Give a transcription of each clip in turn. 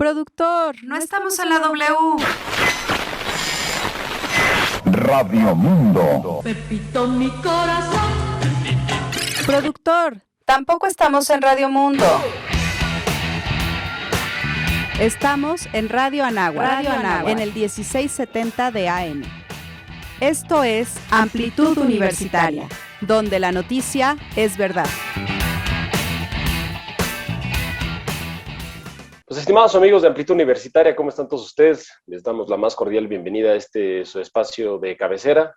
Productor, no estamos en la W. Radio Mundo. Pepito, mi corazón. Productor, tampoco estamos en Radio Mundo. Estamos en Radio Anáhuac, en el 1670 de AM. Esto es Amplitud Universitaria, donde la noticia es verdad. Pues estimados amigos de Amplitud Universitaria, ¿cómo están todos ustedes? Les damos la más cordial bienvenida a su espacio de cabecera,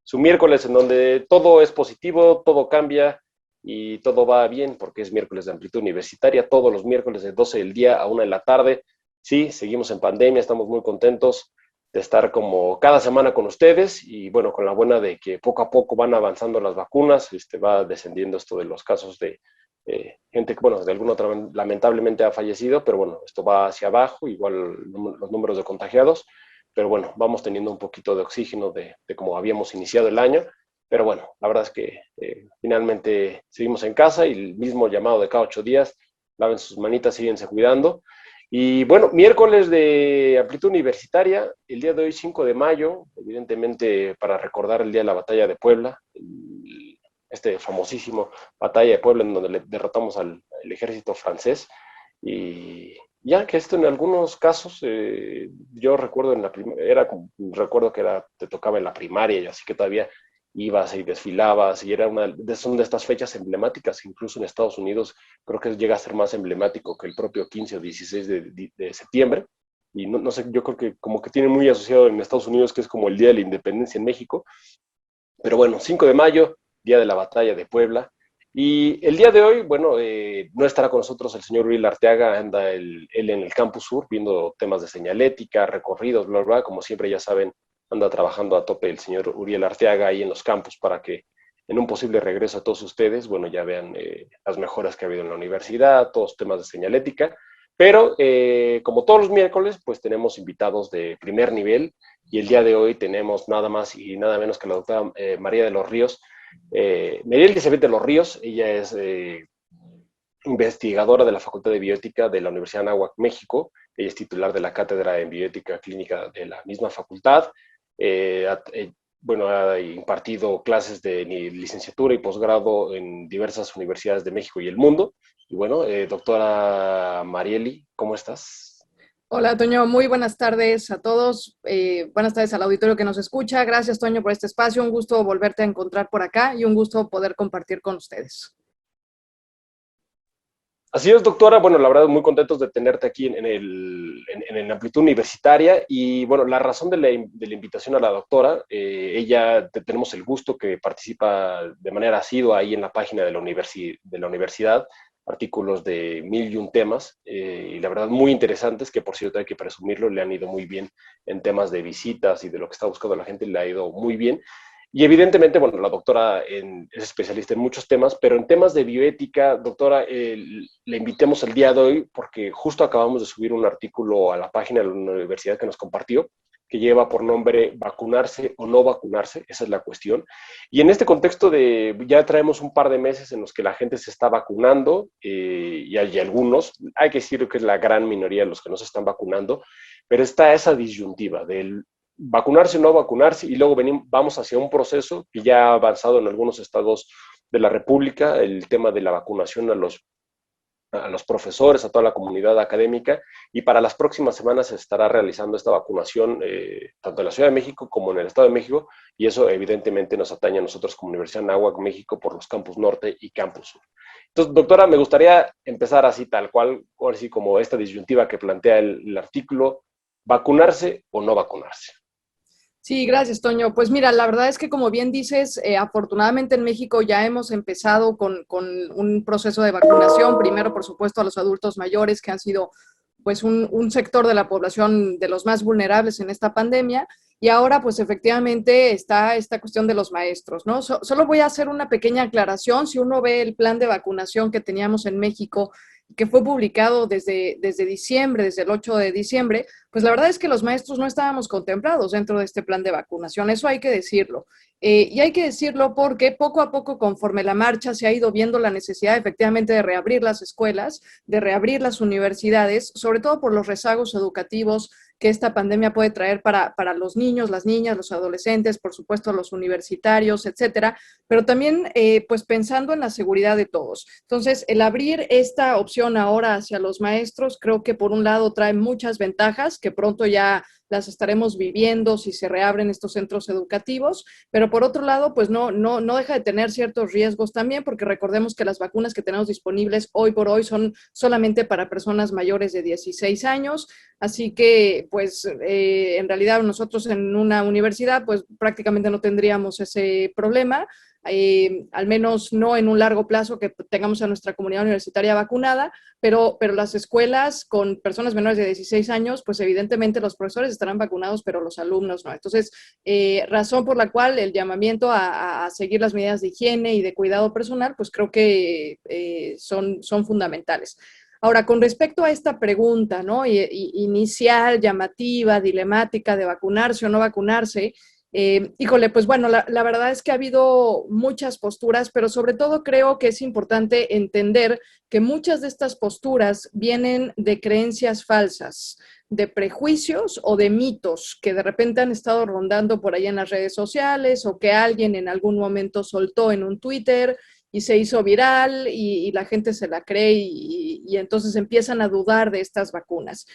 su miércoles en donde todo es positivo, todo cambia y todo va bien porque es miércoles de Amplitud Universitaria, todos los miércoles de 12 del día a 1 de la tarde. Sí, seguimos en pandemia, estamos muy contentos de estar como cada semana con ustedes y bueno, con la buena de que poco a poco van avanzando las vacunas, va descendiendo esto de los casos de gente que, bueno, de alguna otra lamentablemente ha fallecido, pero bueno, esto va hacia abajo, igual los números de contagiados, pero bueno, vamos teniendo un poquito de oxígeno de como habíamos iniciado el año, pero bueno, la verdad es que finalmente seguimos en casa y el mismo llamado de cada 8 días, laven sus manitas, síguense cuidando. Y bueno, miércoles de Amplitud Universitaria, el día de hoy 5 de mayo, evidentemente para recordar el día de la batalla de Puebla, famosísimo batalla de Puebla en donde le derrotamos al ejército francés, y ya que esto en algunos casos, yo recuerdo recuerdo que te tocaba en la primaria, y así que todavía ibas y desfilabas, y son de estas fechas emblemáticas, incluso en Estados Unidos creo que llega a ser más emblemático que el propio 15 o 16 de septiembre, y no sé, yo creo que como que tiene muy asociado en Estados Unidos que es como el Día de la Independencia en México, pero bueno, 5 de mayo, Día de la Batalla de Puebla. Y el día de hoy, bueno, no estará con nosotros el señor Uriel Arteaga, anda él en el Campus Sur viendo temas de señalética, recorridos, bla, bla, como siempre ya saben, anda trabajando a tope el señor Uriel Arteaga ahí en los campus para que en un posible regreso a todos ustedes, bueno, ya vean las mejoras que ha habido en la universidad, todos temas de señalética, pero como todos los miércoles, pues tenemos invitados de primer nivel y el día de hoy tenemos nada más y nada menos que la doctora María de los Ríos, María Elizabeth de los Ríos. Ella es investigadora de la Facultad de Bioética de la Universidad de Anáhuac, México. Ella es titular de la Cátedra en Bioética Clínica de la misma facultad. Ha impartido clases de licenciatura y posgrado en diversas universidades de México y el mundo. Y bueno, doctora Marieli, ¿cómo estás? Hola, Toño. Muy buenas tardes a todos. Buenas tardes al auditorio que nos escucha. Gracias, Toño, por este espacio. Un gusto volverte a encontrar por acá y un gusto poder compartir con ustedes. Así es, doctora. Bueno, la verdad, muy contentos de tenerte aquí en Amplitud Universitaria. Y bueno, la razón de la invitación a la doctora, ella tenemos el gusto que participa de manera asidua ahí en la página de la universidad, artículos de 1001 temas, y la verdad muy interesantes, que por cierto hay que presumirlo, le han ido muy bien en temas de visitas y de lo que está buscando la gente, le ha ido muy bien. Y evidentemente, bueno, la doctora es especialista en muchos temas, pero en temas de bioética, doctora, le invitemos el día de hoy porque justo acabamos de subir un artículo a la página de la universidad que nos compartió, que lleva por nombre ¿vacunarse o no vacunarse? Esa es la cuestión. Y en este contexto ya traemos un par de meses en los que la gente se está vacunando, y hay algunos, hay que decir que es la gran minoría de los que no se están vacunando, pero está esa disyuntiva del vacunarse o no vacunarse, y luego vamos hacia un proceso que ya ha avanzado en algunos estados de la República, el tema de la vacunación a los profesores, a toda la comunidad académica, y para las próximas semanas se estará realizando esta vacunación tanto en la Ciudad de México como en el Estado de México, y eso evidentemente nos atañe a nosotros como Universidad de Anáhuac, México, por los Campus Norte y Campus Sur. Entonces, doctora, me gustaría empezar así tal cual, así como esta disyuntiva que plantea el artículo, ¿vacunarse o no vacunarse? Sí, gracias, Toño. Pues mira, la verdad es que como bien dices, afortunadamente en México ya hemos empezado con un proceso de vacunación, primero por supuesto a los adultos mayores que han sido pues un sector de la población de los más vulnerables en esta pandemia, y ahora pues efectivamente está esta cuestión de los maestros, ¿no? Solo voy a hacer una pequeña aclaración. Si uno ve el plan de vacunación que teníamos en México que fue publicado desde diciembre, desde el 8 de diciembre, pues la verdad es que los maestros no estábamos contemplados dentro de este plan de vacunación, eso hay que decirlo. Y hay que decirlo porque poco a poco, conforme la marcha, se ha ido viendo la necesidad efectivamente de reabrir las escuelas, de reabrir las universidades, sobre todo por los rezagos educativos que esta pandemia puede traer para los niños, las niñas, los adolescentes, por supuesto los universitarios, etcétera, pero también pues pensando en la seguridad de todos. Entonces, el abrir esta opción ahora hacia los maestros, creo que por un lado trae muchas ventajas, que pronto ya las estaremos viviendo si se reabren estos centros educativos, pero por otro lado, pues no deja de tener ciertos riesgos también, porque recordemos que las vacunas que tenemos disponibles hoy por hoy son solamente para personas mayores de 16 años, así que pues en realidad nosotros en una universidad pues prácticamente no tendríamos ese problema. Al menos no en un largo plazo que tengamos a nuestra comunidad universitaria vacunada, pero las escuelas con personas menores de 16 años, pues evidentemente los profesores estarán vacunados, pero los alumnos no. Entonces, razón por la cual el llamamiento a seguir las medidas de higiene y de cuidado personal, pues creo que son fundamentales. Ahora, con respecto a esta pregunta, ¿no? Inicial, llamativa, dilemática de vacunarse o no vacunarse, híjole, pues bueno, la verdad es que ha habido muchas posturas, pero sobre todo creo que es importante entender que muchas de estas posturas vienen de creencias falsas, de prejuicios o de mitos que de repente han estado rondando por ahí en las redes sociales o que alguien en algún momento soltó en un Twitter y se hizo viral y la gente se la cree y entonces empiezan a dudar de estas vacunas.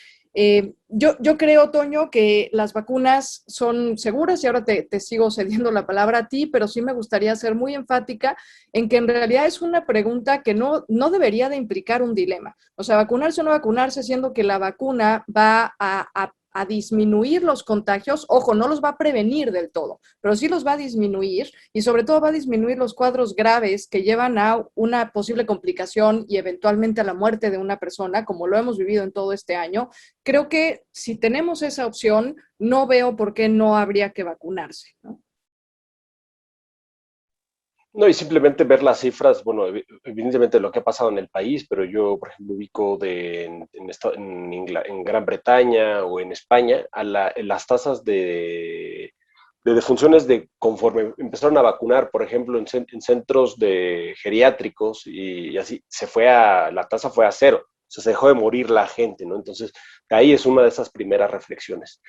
Yo creo, Toño, que las vacunas son seguras y ahora te sigo cediendo la palabra a ti, pero sí me gustaría ser muy enfática en que en realidad es una pregunta que no debería de implicar un dilema. O sea, vacunarse o no vacunarse, siendo que la vacuna va a disminuir los contagios, ojo, no los va a prevenir del todo, pero sí los va a disminuir y sobre todo va a disminuir los cuadros graves que llevan a una posible complicación y eventualmente a la muerte de una persona, como lo hemos vivido en todo este año. Creo que si tenemos esa opción, no veo por qué no habría que vacunarse, ¿no? No, y simplemente ver las cifras, bueno, evidentemente lo que ha pasado en el país, pero yo, por ejemplo, ubico en Gran Bretaña o en España las tasas de defunciones conforme empezaron a vacunar, por ejemplo, en centros de geriátricos y así, la tasa fue a cero, o sea, se dejó de morir la gente, ¿no? Entonces, ahí es una de esas primeras reflexiones.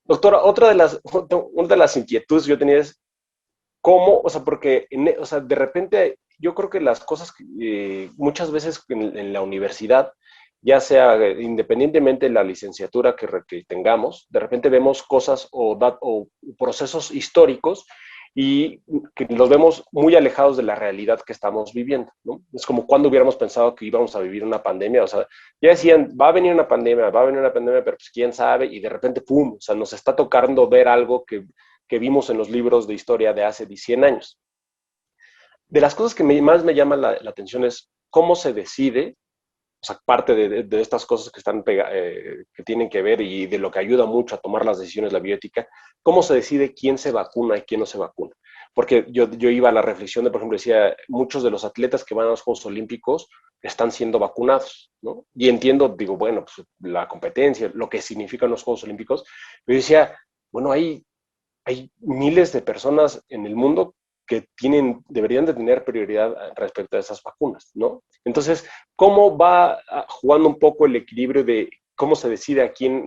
Doctora, una de las inquietudes que yo tenía es, ¿cómo? O sea, porque o sea, de repente yo creo que las cosas muchas veces en la universidad, ya sea independientemente de la licenciatura que tengamos, de repente vemos cosas o procesos históricos y que los vemos muy alejados de la realidad que estamos viviendo, ¿no? Es como cuando hubiéramos pensado que íbamos a vivir una pandemia, o sea, ya decían, va a venir una pandemia, pero pues quién sabe, y de repente, ¡pum! O sea, nos está tocando ver algo que vimos en los libros de historia de hace 100 años. De las cosas que más me llama la atención es cómo se decide, o sea, parte de estas cosas que tienen que ver y de lo que ayuda mucho a tomar las decisiones la bioética, cómo se decide quién se vacuna y quién no se vacuna. Porque yo iba a la reflexión de, por ejemplo, decía, muchos de los atletas que van a los Juegos Olímpicos están siendo vacunados, ¿no? Y entiendo, digo, bueno, pues la competencia, lo que significan los Juegos Olímpicos, pero yo decía, bueno, hay miles de personas en el mundo que deberían de tener prioridad respecto a esas vacunas, ¿no? Entonces, ¿cómo va jugando un poco el equilibrio de cómo se decide a quién,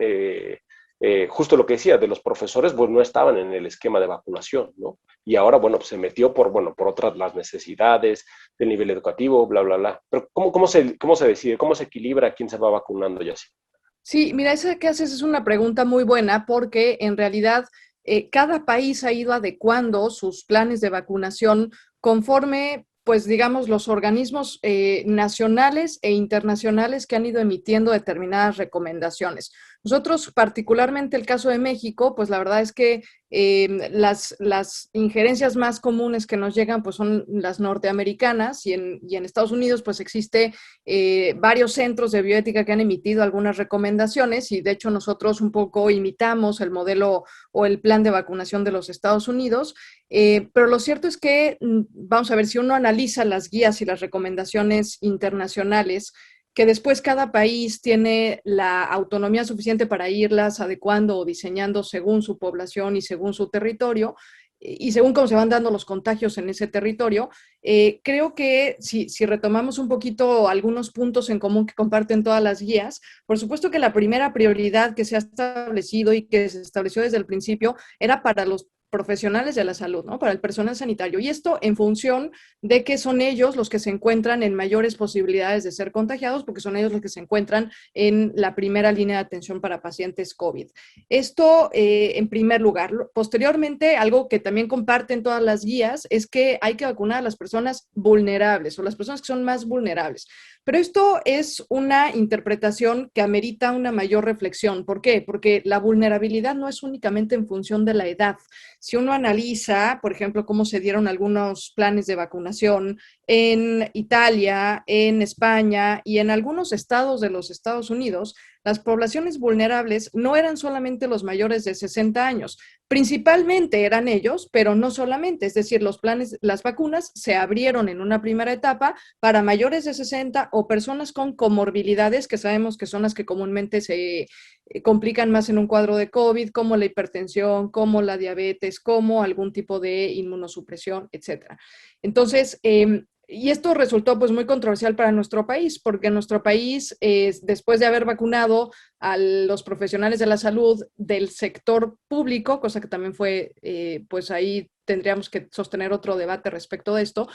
justo lo que decía, de los profesores, pues no estaban en el esquema de vacunación, ¿no? Y ahora, bueno, pues se metió por otras las necesidades del nivel educativo, bla, bla, bla. Pero ¿cómo se decide? ¿Cómo se equilibra a quién se va vacunando y así? Sí, mira, esa que haces es una pregunta muy buena porque en realidad cada país ha ido adecuando sus planes de vacunación conforme, pues digamos, los organismos nacionales e internacionales que han ido emitiendo determinadas recomendaciones. Nosotros, particularmente el caso de México, pues la verdad es que las injerencias más comunes que nos llegan pues son las norteamericanas y en Estados Unidos pues existe varios centros de bioética que han emitido algunas recomendaciones y de hecho nosotros un poco imitamos el modelo o el plan de vacunación de los Estados Unidos, pero lo cierto es que, vamos a ver, si uno analiza las guías y las recomendaciones internacionales, que después cada país tiene la autonomía suficiente para irlas adecuando o diseñando según su población y según su territorio, y según cómo se van dando los contagios en ese territorio. Creo que si retomamos un poquito algunos puntos en común que comparten todas las guías, por supuesto que la primera prioridad que se ha establecido y que se estableció desde el principio era para los profesionales de la salud, ¿no? Para el personal sanitario. Y esto en función de que son ellos los que se encuentran en mayores posibilidades de ser contagiados, porque son ellos los que se encuentran en la primera línea de atención para pacientes COVID. Esto en primer lugar. Posteriormente, algo que también comparten todas las guías es que hay que vacunar a las personas vulnerables o las personas que son más vulnerables. Pero esto es una interpretación que amerita una mayor reflexión. ¿Por qué? Porque la vulnerabilidad no es únicamente en función de la edad. Si uno analiza, por ejemplo, cómo se dieron algunos planes de vacunación en Italia, en España y en algunos estados de los Estados Unidos, las poblaciones vulnerables no eran solamente los mayores de 60 años, principalmente eran ellos, pero no solamente, es decir, los planes, las vacunas se abrieron en una primera etapa para mayores de 60 o personas con comorbilidades, que sabemos que son las que comúnmente se complican más en un cuadro de COVID, como la hipertensión, como la diabetes, como algún tipo de inmunosupresión, etcétera. Entonces, y esto resultó pues muy controversial para nuestro país, porque nuestro país, después de haber vacunado a los profesionales de la salud del sector público, cosa que también fue, pues ahí tendríamos que sostener otro debate respecto de esto,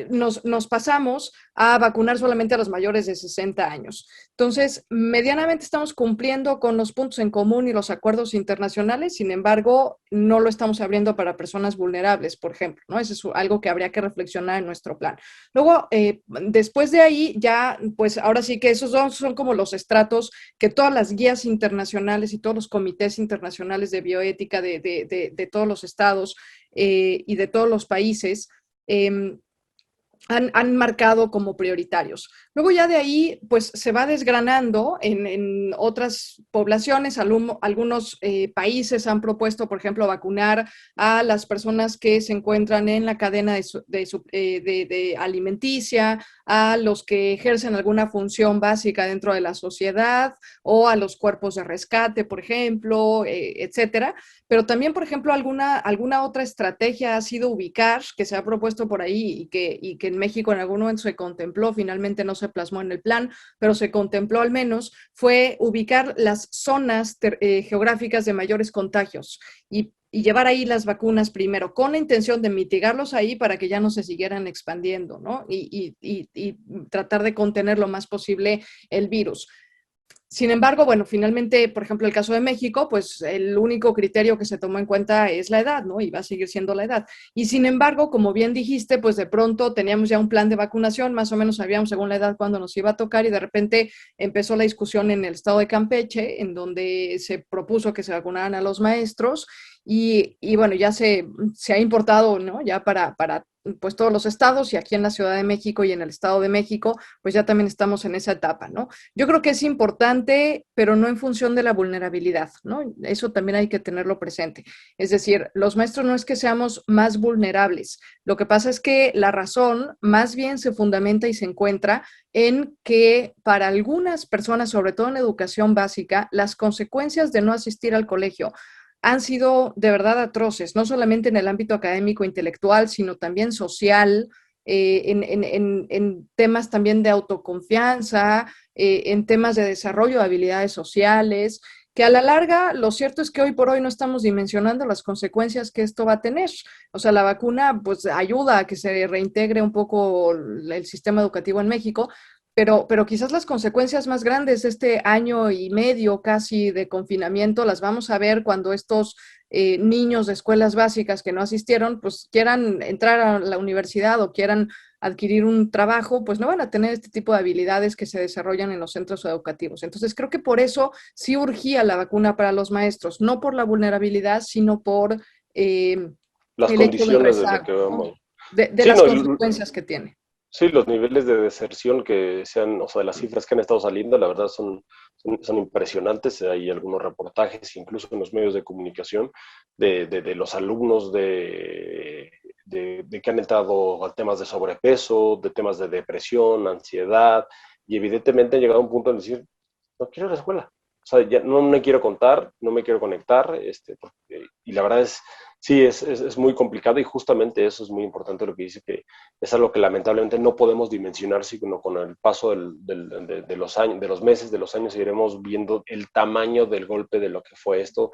nos pasamos a vacunar solamente a los mayores de 60 años. Entonces, medianamente estamos cumpliendo con los puntos en común y los acuerdos internacionales, sin embargo, no lo estamos abriendo para personas vulnerables, por ejemplo, ¿no? Eso es algo que habría que reflexionar en nuestro plan. Luego, después de ahí, ya, pues ahora sí que esos son como los estratos que todas las guías internacionales y todos los comités internacionales de bioética de todos los estados y de todos los países han marcado como prioritarios. Luego ya de ahí, pues se va desgranando en otras poblaciones. Algunos países han propuesto, por ejemplo, vacunar a las personas que se encuentran en la cadena de alimenticia, a los que ejercen alguna función básica dentro de la sociedad o a los cuerpos de rescate, por ejemplo, etcétera. Pero también, por ejemplo, alguna otra estrategia ha sido ubicar, que se ha propuesto por ahí y que en México en algún momento se contempló, finalmente no se plasmó en el plan, pero se contempló al menos, fue ubicar las zonas geográficas de mayores contagios y llevar ahí las vacunas primero, con la intención de mitigarlos ahí para que ya no se siguieran expandiendo, ¿no? Y tratar de contener lo más posible el virus. Sin embargo, bueno, finalmente, por ejemplo, el caso de México, pues el único criterio que se tomó en cuenta es la edad, ¿no? Y va a seguir siendo la edad. Y sin embargo, como bien dijiste, pues de pronto teníamos ya un plan de vacunación, más o menos sabíamos según la edad cuándo nos iba a tocar y de repente empezó la discusión en el estado de Campeche, en donde se propuso que se vacunaran a los maestros y bueno, ya se ha importado, ¿no? Ya para pues todos los estados y aquí en la Ciudad de México y en el Estado de México, pues ya también estamos en esa etapa, ¿no? Yo creo que es importante, pero no en función de la vulnerabilidad, ¿no? Eso también hay que tenerlo presente. Es decir, los maestros no es que seamos más vulnerables, lo que pasa es que la razón más bien se fundamenta y se encuentra en que para algunas personas, sobre todo en educación básica, las consecuencias de no asistir al colegio han sido de verdad atroces, no solamente en el ámbito académico, intelectual, sino también social, en temas también de autoconfianza, en temas de desarrollo de habilidades sociales, que a la larga lo cierto es que hoy por hoy no estamos dimensionando las consecuencias que esto va a tener. O sea, la vacuna pues ayuda a que se reintegre un poco el sistema educativo en México, pero quizás las consecuencias más grandes de este año y medio casi de confinamiento las vamos a ver cuando estos niños de escuelas básicas que no asistieron, pues quieran entrar a la universidad o quieran adquirir un trabajo, pues no van a tener este tipo de habilidades que se desarrollan en los centros educativos. Entonces creo que por eso sí urgía la vacuna para los maestros, no por la vulnerabilidad, sino por las el condiciones hecho de lo que vamos. de Sí, las no, consecuencias que tiene. sí, los niveles de deserción que sean, o sea, las cifras que han estado saliendo, la verdad son impresionantes. Hay algunos reportajes, incluso en los medios de comunicación, de los alumnos de que han entrado a temas de sobrepeso, de temas de depresión, ansiedad, y evidentemente han llegado a un punto de decir, no quiero ir a la escuela. O sea, ya no me quiero contar, no me quiero conectar, y la verdad es, sí, es muy complicado y justamente eso es muy importante lo que dice, que es algo que lamentablemente no podemos dimensionar, sino con el paso de los años, de los meses, de los años, iremos viendo el tamaño del golpe de lo que fue esto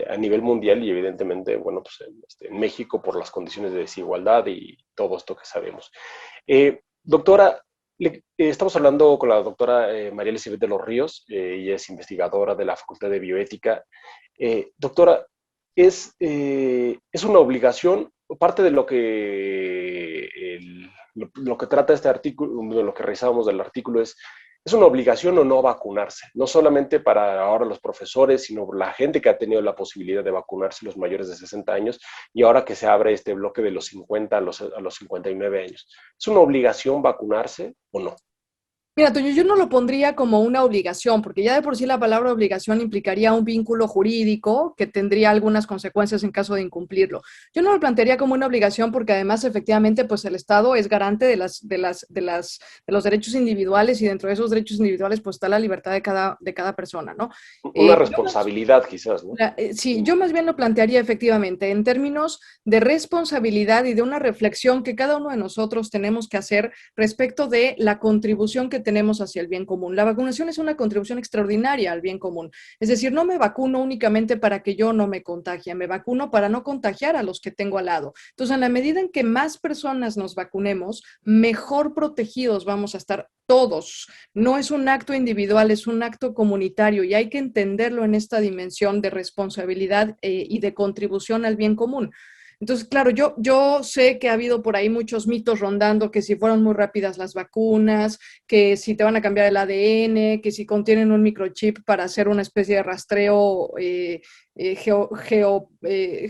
a nivel mundial y evidentemente, bueno, pues en México por las condiciones de desigualdad y todo esto que sabemos. Doctora, estamos hablando con la doctora María Elizabeth de los Ríos, ella es investigadora de la Facultad de Bioética. Doctora, es una obligación, parte de lo que trata este artículo, de lo que revisábamos del artículo es una obligación o no vacunarse, no solamente para ahora los profesores, sino la gente que ha tenido la posibilidad de vacunarse, los mayores de 60 años, y ahora que se abre este bloque de los 50 a los 59 años. ¿Es una obligación vacunarse o no? Mira, Toño, yo no lo pondría como una obligación, porque ya de por sí la palabra obligación implicaría un vínculo jurídico que tendría algunas consecuencias en caso de incumplirlo. Yo no lo plantearía como una obligación porque además efectivamente pues el Estado es garante de los derechos individuales y dentro de esos derechos individuales pues está la libertad de cada persona, ¿no? Una responsabilidad quizás, ¿no? Sí, yo más bien lo plantearía efectivamente en términos de responsabilidad y de una reflexión que cada uno de nosotros tenemos que hacer respecto de la contribución que tenemos hacia el bien común. La vacunación es una contribución extraordinaria al bien común. Es decir, no me vacuno únicamente para que yo no me contagie, me vacuno para no contagiar a los que tengo al lado. Entonces, en la medida en que más personas nos vacunemos, mejor protegidos vamos a estar todos. No es un acto individual, es un acto comunitario y hay que entenderlo en esta dimensión de responsabilidad y de contribución al bien común. Entonces, claro, yo sé que ha habido por ahí muchos mitos rondando, que si fueron muy rápidas las vacunas, que si te van a cambiar el ADN, que si contienen un microchip para hacer una especie de rastreo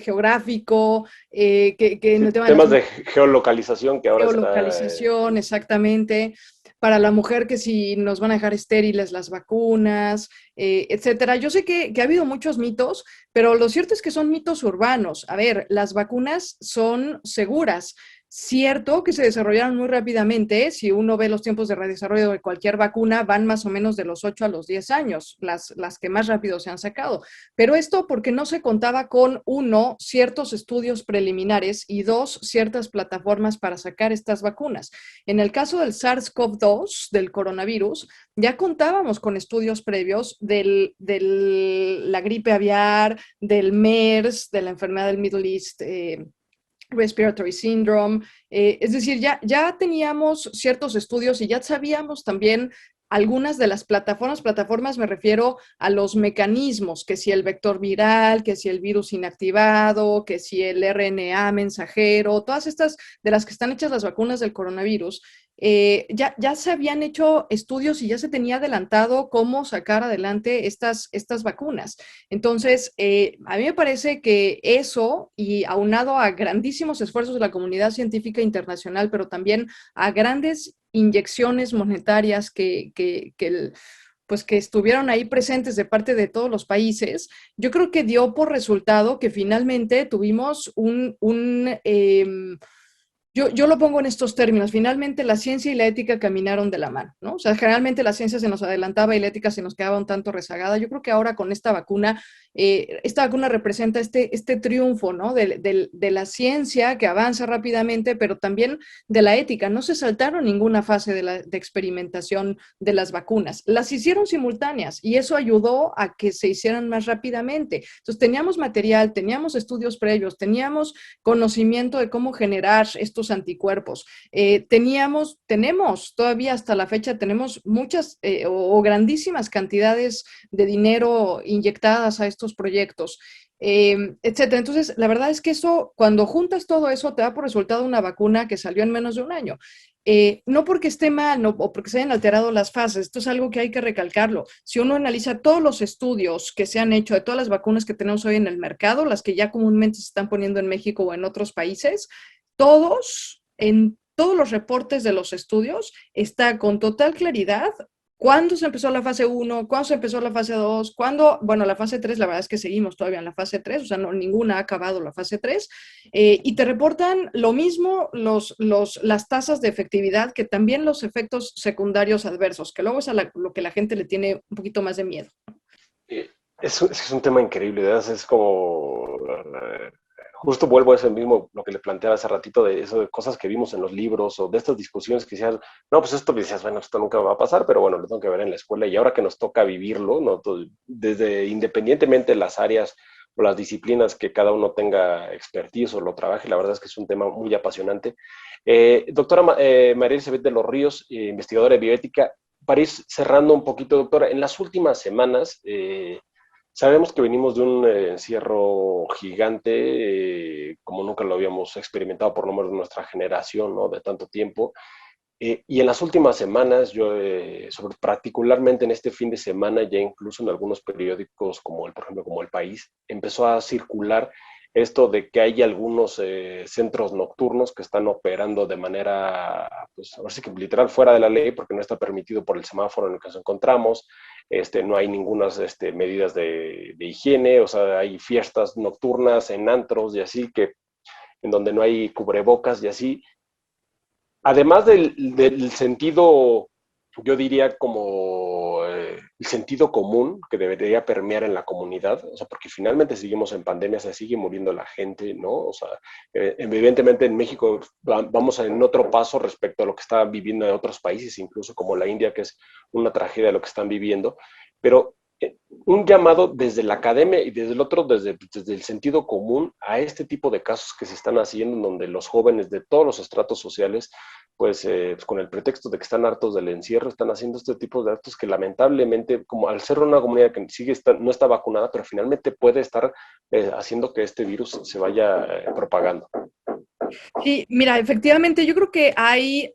geográfico, que en el tema temas de geolocalización que ahora geolocalización, exactamente. Para la mujer, que si nos van a dejar estériles las vacunas, etcétera. Yo sé que ha habido muchos mitos, pero lo cierto es que son mitos urbanos. A ver, las vacunas son seguras. Cierto que se desarrollaron muy rápidamente. Si uno ve los tiempos de desarrollo de cualquier vacuna, van más o menos de los 8 a los 10 años, las que más rápido se han sacado. Pero esto porque no se contaba con, uno, ciertos estudios preliminares y dos, ciertas plataformas para sacar estas vacunas. En el caso del SARS-CoV-2, del coronavirus, ya contábamos con estudios previos de la gripe aviar, del MERS, de la enfermedad del Middle East, Respiratory Syndrome, es decir, ya teníamos ciertos estudios y ya sabíamos también algunas de las plataformas me refiero a los mecanismos, que si el vector viral, que si el virus inactivado, que si el RNA mensajero, todas estas de las que están hechas las vacunas del coronavirus, ya se habían hecho estudios y ya se tenía adelantado cómo sacar adelante estas vacunas. Entonces, a mí me parece que eso, y aunado a grandísimos esfuerzos de la comunidad científica internacional, pero también a grandes inyecciones monetarias que estuvieron ahí presentes de parte de todos los países, yo creo que dio por resultado que finalmente tuvimos yo lo pongo en estos términos. Finalmente, la ciencia y la ética caminaron de la mano, ¿no? O sea, generalmente la ciencia se nos adelantaba y la ética se nos quedaba un tanto rezagada. Yo creo que ahora con esta vacuna representa este triunfo, ¿no? De la ciencia que avanza rápidamente, pero también de la ética. No se saltaron ninguna fase de experimentación de las vacunas. Las hicieron simultáneas y eso ayudó a que se hicieran más rápidamente. Entonces, teníamos material, teníamos estudios previos, teníamos conocimiento de cómo generar estos anticuerpos. Tenemos todavía hasta la fecha, tenemos muchas o grandísimas cantidades de dinero inyectadas a estos proyectos, etcétera. Entonces, la verdad es que eso, cuando juntas todo eso, te da por resultado una vacuna que salió en menos de un año. No porque esté mal, no, o porque se hayan alterado las fases, esto es algo que hay que recalcarlo. Si uno analiza todos los estudios que se han hecho de todas las vacunas que tenemos hoy en el mercado, las que ya comúnmente se están poniendo en México o en otros países, en todos los reportes de los estudios está con total claridad ¿Cuándo se empezó la fase 1? ¿Cuándo se empezó la fase 2? ¿Cuándo? Bueno, la fase 3, la verdad es que seguimos todavía en la fase 3, o sea, no, ninguna ha acabado la fase 3, y te reportan lo mismo las tasas de efectividad que también los efectos secundarios adversos, que luego es lo que la gente le tiene un poquito más de miedo. Es un tema increíble, ¿verdad? Es como... justo vuelvo a eso mismo, lo que le planteaba hace ratito, de eso de cosas que vimos en los libros o de estas discusiones que decías, no, pues esto decías, bueno, esto nunca va a pasar, pero bueno, lo tengo que ver en la escuela y ahora que nos toca vivirlo, ¿no? Desde independientemente de las áreas o las disciplinas que cada uno tenga expertise o lo trabaje, la verdad es que es un tema muy apasionante. Doctora María Elizabeth de los Ríos, investigadora de bioética, para ir cerrando un poquito, doctora, en las últimas semanas... sabemos que venimos de un encierro gigante, como nunca lo habíamos experimentado, por lo menos de nuestra generación, ¿no? De tanto tiempo. Y en las últimas semanas, particularmente en este fin de semana, ya incluso en algunos periódicos, por ejemplo, como El País, empezó a circular esto de que hay algunos centros nocturnos que están operando de manera, pues, ahora sí que literal fuera de la ley, porque no está permitido por el semáforo en el que nos encontramos. No hay ninguna medidas de higiene, o sea, hay fiestas nocturnas en antros y así, en donde no hay cubrebocas y así. Además del sentido, yo diría como el sentido común que debería permear en la comunidad, o sea, porque finalmente seguimos en pandemia, se sigue muriendo la gente, ¿no? O sea, evidentemente en México vamos en otro paso respecto a lo que están viviendo en otros países, incluso como la India, que es una tragedia lo que están viviendo, pero un llamado desde la academia y desde el otro, desde el sentido común, a este tipo de casos que se están haciendo, en donde los jóvenes de todos los estratos sociales, pues con el pretexto de que están hartos del encierro, están haciendo este tipo de actos que lamentablemente, como al ser una comunidad que no está vacunada, pero finalmente puede estar haciendo que este virus se vaya propagando. Sí, mira, efectivamente, yo creo que hay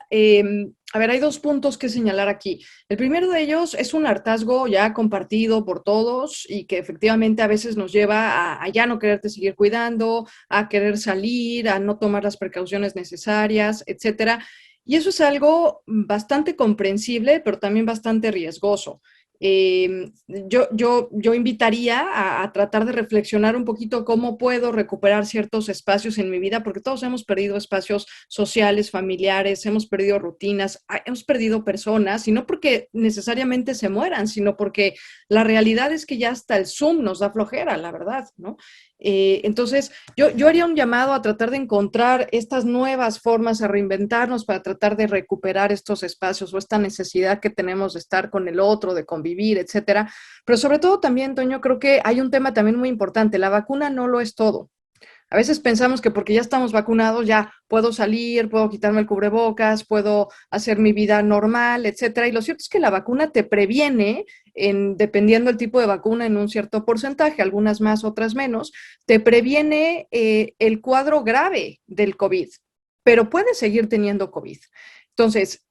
dos puntos que señalar aquí. El primero de ellos es un hartazgo ya compartido por todos y que efectivamente a veces nos lleva a ya no quererte seguir cuidando, a querer salir, a no tomar las precauciones necesarias, etcétera. Y eso es algo bastante comprensible, pero también bastante riesgoso. Yo invitaría a tratar de reflexionar un poquito cómo puedo recuperar ciertos espacios en mi vida, porque todos hemos perdido espacios sociales, familiares, hemos perdido rutinas, hemos perdido personas, y no porque necesariamente se mueran, sino porque la realidad es que ya hasta el Zoom nos da flojera, la verdad, ¿no? Entonces, yo haría un llamado a tratar de encontrar estas nuevas formas, a reinventarnos para tratar de recuperar estos espacios o esta necesidad que tenemos de estar con el otro, de convivir, etcétera. Pero sobre todo también, Toño, creo que hay un tema también muy importante. La vacuna no lo es todo. A veces pensamos que porque ya estamos vacunados ya puedo salir, puedo quitarme el cubrebocas, puedo hacer mi vida normal, etcétera. Y lo cierto es que la vacuna te previene, dependiendo del tipo de vacuna, en un cierto porcentaje, algunas más, otras menos, te previene el cuadro grave del COVID, pero puedes seguir teniendo COVID. Entonces,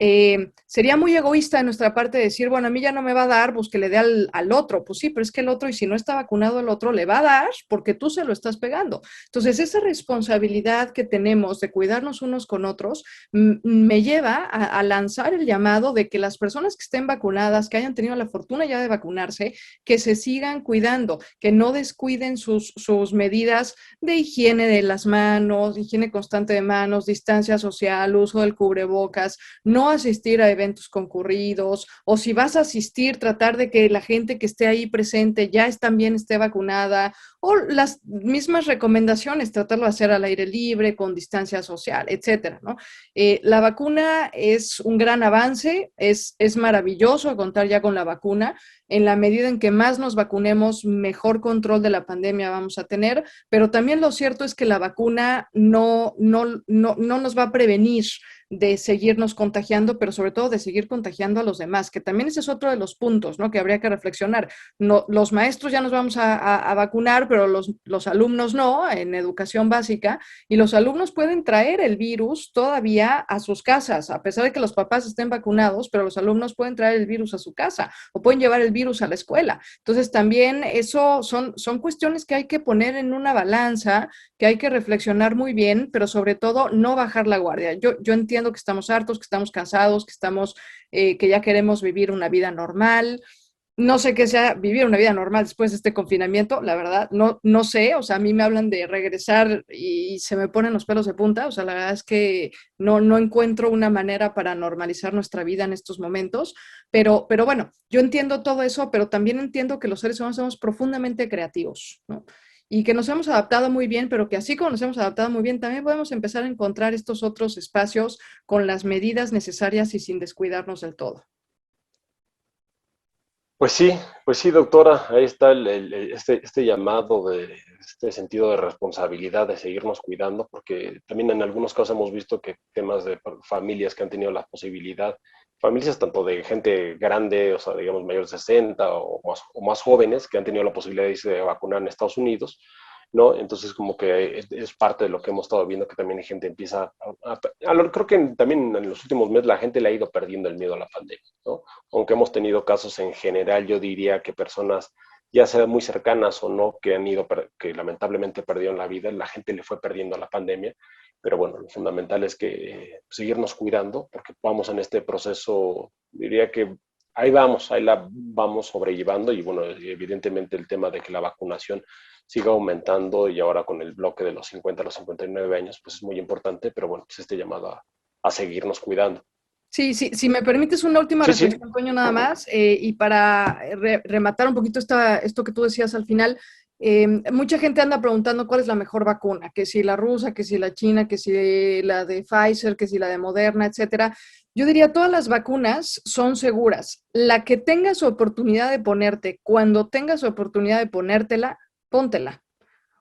sería muy egoísta de nuestra parte decir, bueno, a mí ya no me va a dar, pues que le dé al otro. Pues sí, pero es que el otro, y si no está vacunado el otro, le va a dar porque tú se lo estás pegando. Entonces, esa responsabilidad que tenemos de cuidarnos unos con otros me lleva a lanzar el llamado de que las personas que estén vacunadas, que hayan tenido la fortuna ya de vacunarse, que se sigan cuidando, que no descuiden sus medidas de higiene de las manos, higiene constante de manos, distancia social, uso del cubrebocas, no asistir a eventos concurridos, o si vas a asistir, tratar de que la gente que esté ahí presente ya también esté vacunada, o las mismas recomendaciones, tratarlo de hacer al aire libre, con distancia social, etcétera, ¿no? La vacuna es un gran avance, es maravilloso contar ya con la vacuna. En la medida en que más nos vacunemos, mejor control de la pandemia vamos a tener, pero también lo cierto es que la vacuna no nos va a prevenir de seguirnos contagiando, pero sobre todo de seguir contagiando a los demás, que también ese es otro de los puntos, ¿no?, que habría que reflexionar. No, los maestros ya nos vamos a vacunar, pero los alumnos no, en educación básica, y los alumnos pueden traer el virus todavía a sus casas, a pesar de que los papás estén vacunados, pero los alumnos pueden traer el virus a su casa, o pueden llevar el virus a la escuela. Entonces también eso son cuestiones que hay que poner en una balanza, que hay que reflexionar muy bien, pero sobre todo no bajar la guardia. Yo entiendo diciendo que estamos hartos, que estamos cansados, que ya queremos vivir una vida normal. No sé qué sea vivir una vida normal después de este confinamiento, la verdad, no sé, o sea, a mí me hablan de regresar y se me ponen los pelos de punta, o sea, la verdad es que no encuentro una manera para normalizar nuestra vida en estos momentos, pero bueno, yo entiendo todo eso, pero también entiendo que los seres humanos somos profundamente creativos, ¿no? Y que nos hemos adaptado muy bien, pero que así como nos hemos adaptado muy bien, también podemos empezar a encontrar estos otros espacios con las medidas necesarias y sin descuidarnos del todo. Pues sí, doctora, ahí está este llamado de este sentido de responsabilidad de seguirnos cuidando, porque también en algunos casos hemos visto que temas de familias que han tenido la posibilidad, familias tanto de gente grande, o sea, digamos mayores de 60 o más jóvenes, que han tenido la posibilidad de irse a vacunar en Estados Unidos, ¿no? Entonces, como que es parte de lo que hemos estado viendo, que también hay gente empieza creo que también en los últimos meses la gente le ha ido perdiendo el miedo a la pandemia, ¿no? Aunque hemos tenido casos en general, yo diría que personas, ya sean muy cercanas o no, que lamentablemente perdieron la vida, la gente le fue perdiendo a la pandemia, pero bueno, lo fundamental es que seguirnos cuidando, porque vamos en este proceso, diría que ahí la vamos sobrellevando, y bueno, evidentemente el tema de que la vacunación siga aumentando, y ahora con el bloque de los 50 a los 59 años, pues es muy importante, pero bueno, pues este llamado a seguirnos cuidando. Sí, sí, si me permites una última Sí, reflexión, sí. Antonio, nada más, y para rematar un poquito esto que tú decías al final, mucha gente anda preguntando cuál es la mejor vacuna, que si la rusa, que si la china, que si la de Pfizer, que si la de Moderna, etcétera. Yo diría, todas las vacunas son seguras. La que tengas oportunidad de ponerte, cuando tengas oportunidad de ponértela, póntela.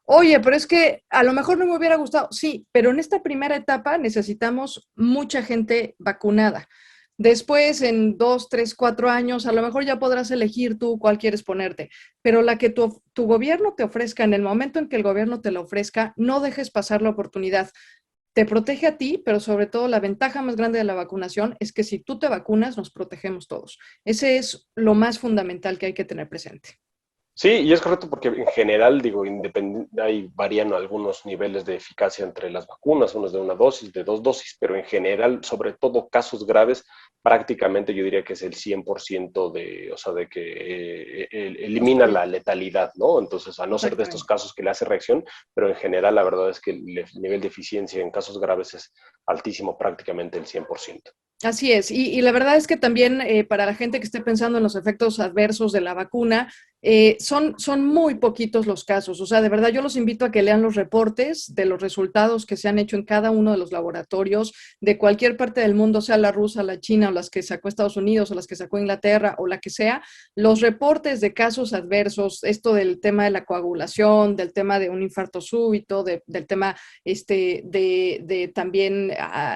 Oye, pero es que a lo mejor no me hubiera gustado. Sí, pero en esta primera etapa necesitamos mucha gente vacunada. Después, en 2, 3, 4 años, a lo mejor ya podrás elegir tú cuál quieres ponerte, pero la que tu gobierno te ofrezca, en el momento en que el gobierno te la ofrezca, no dejes pasar la oportunidad. Te protege a ti, pero sobre todo la ventaja más grande de la vacunación es que si tú te vacunas, nos protegemos todos. Ese es lo más fundamental que hay que tener presente. Sí, y es correcto porque en general, digo, ahí varían algunos niveles de eficacia entre las vacunas, unos de una dosis, de 2 dosis, pero en general, sobre todo casos graves, prácticamente yo diría que es el 100% o sea, de que elimina la letalidad, ¿no? Entonces, a no ser de estos casos que le hace reacción, pero en general la verdad es que el nivel de eficiencia en casos graves es altísimo, prácticamente el 100%. Así es, y la verdad es que también para la gente que esté pensando en los efectos adversos de la vacuna, son muy poquitos los casos. O sea, de verdad yo los invito a que lean los reportes de los resultados que se han hecho en cada uno de los laboratorios de cualquier parte del mundo, sea la rusa, la china, o las que sacó Estados Unidos, o las que sacó Inglaterra, o la que sea. Los reportes de casos adversos, esto del tema de la coagulación, del tema de un infarto súbito, del tema de también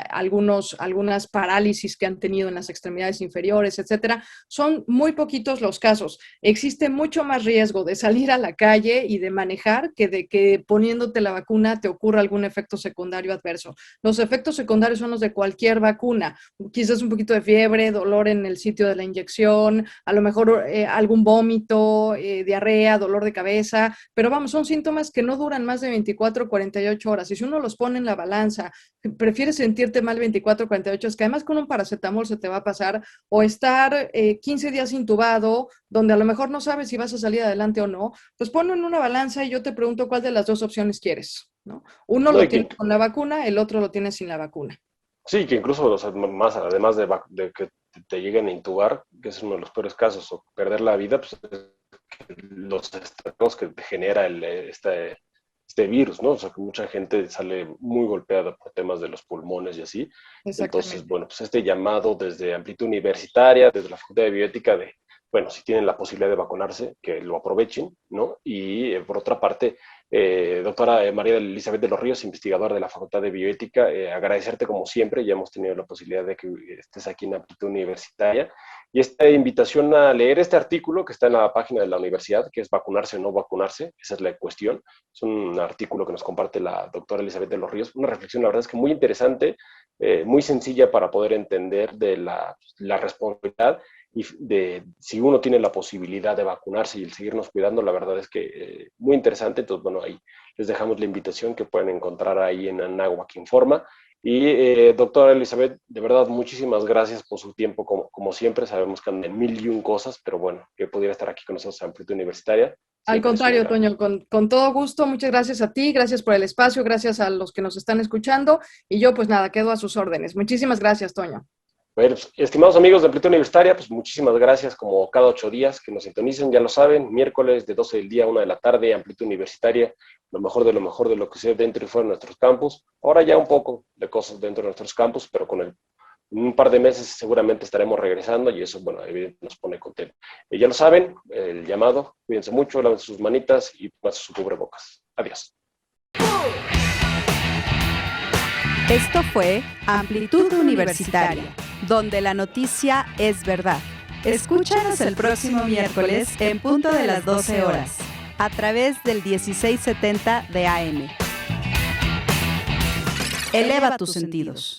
algunas parálisis que han tenido en las extremidades inferiores, etcétera, son muy poquitos los casos. Existe mucho más riesgo de salir a la calle y de manejar que de que poniéndote la vacuna te ocurra algún efecto secundario adverso. Los efectos secundarios son los de cualquier vacuna, quizás un poquito de fiebre, dolor en el sitio de la inyección, a lo mejor algún vómito, diarrea, dolor de cabeza, pero vamos, son síntomas que no duran más de 24 o 48 horas. Y si uno los pone en la balanza, prefieres sentirte mal 24 o 48, es que además con un paracetamol se te va a pasar, o estar 15 días intubado, donde a lo mejor no sabes si vas a salir adelante o no, pues ponlo en una balanza y yo te pregunto cuál de las dos opciones quieres, ¿no? Uno No, lo tiene con la vacuna, el otro lo tiene sin la vacuna. sí, que incluso, o sea, más, además de que te lleguen a intubar, que es uno de los peores casos, o perder la vida, pues los estragos que te genera este virus, ¿no? O sea, que mucha gente sale muy golpeada por temas de los pulmones y así. Entonces, bueno, pues este llamado desde Amplitud Universitaria, desde la Facultad de Bioética, bueno, si tienen la posibilidad de vacunarse, que lo aprovechen, ¿no? Y por otra parte, doctora María Elizabeth de los Ríos, investigadora de la Facultad de Bioética, agradecerte como siempre, ya hemos tenido la posibilidad de que estés aquí en Amplitud Universitaria, y esta invitación a leer este artículo que está en la página de la universidad, que es vacunarse o no vacunarse, esa es la cuestión. Es un artículo que nos comparte la doctora Elizabeth de los Ríos, una reflexión, la verdad es que muy interesante, muy sencilla para poder entender de la responsabilidad y de si uno tiene la posibilidad de vacunarse y el seguirnos cuidando. La verdad es que muy interesante. Entonces, bueno, ahí les dejamos la invitación que pueden encontrar ahí en Anáhuac Informa. Y doctora Elizabeth, de verdad, muchísimas gracias por su tiempo, como siempre. Sabemos que andan en 1001 cosas, pero bueno, que pudiera estar aquí con nosotros en Amplitud Universitaria. Al contrario, Toño, con todo gusto, muchas gracias a ti, gracias por el espacio, gracias a los que nos están escuchando, y yo pues nada, quedo a sus órdenes. Muchísimas gracias, Toño. Bueno, pues, estimados amigos de Amplitud Universitaria, pues muchísimas gracias, como cada 8 días que nos sintonicen, ya lo saben, miércoles de 12 del día a 1 de la tarde, Amplitud Universitaria, lo mejor de lo que sea dentro y fuera de nuestros campus. Ahora ya un poco de cosas dentro de nuestros campus, pero en un par de meses seguramente estaremos regresando y eso, bueno, evidentemente nos pone contento. Ya lo saben, el llamado, cuídense mucho, lávense sus manitas y pónganse su cubrebocas. Adiós. Esto fue Amplitud Universitaria, donde la noticia es verdad. Escúchanos el próximo miércoles en punto de las 12 horas, a través del 1670 de AM. Eleva tus sentidos.